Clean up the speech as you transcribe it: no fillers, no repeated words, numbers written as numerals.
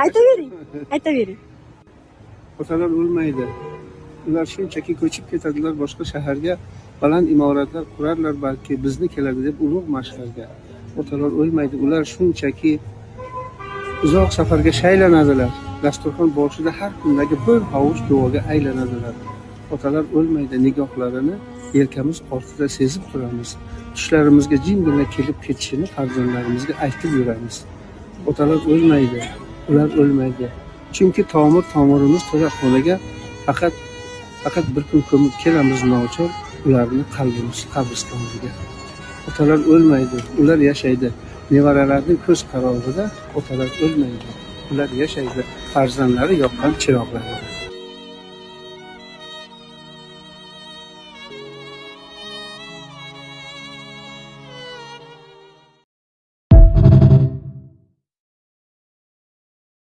Aytavering. Aytavering. Otalar o'lmaydi. Ular shunchaki ko'chib ketadilar boshqa shaharga, baland imoratlar qurarlar balki bizni keladi deb ulug' mash'alga. Otalar o'lmaydi. Ular shunchaki uzoq safarga shaylanadilar. Dasturxon boshida har kundagi bir hovuch duoga aylanadilar. Otalar o'lmaydi. Nigohlarini yelkamiz ortida sezib turamiz. Tushlarimizga jimgina kelib ketishini farzandlarimizga aytib yuramiz. Otalar o'lmaydi. Ular o'lmaydi. Chunki tomirimiz to'la xonaga faqat bir kun ko'mib kelamiz nochor ularni qalbimiz qabristoniga. Otalar o'lmaydi. Ular yashaydi. Nevaralarining ko'z qarog'ida otalar o'lmaydi. Ular yashaydi. Farzandlari yoqqan chiroqlarida.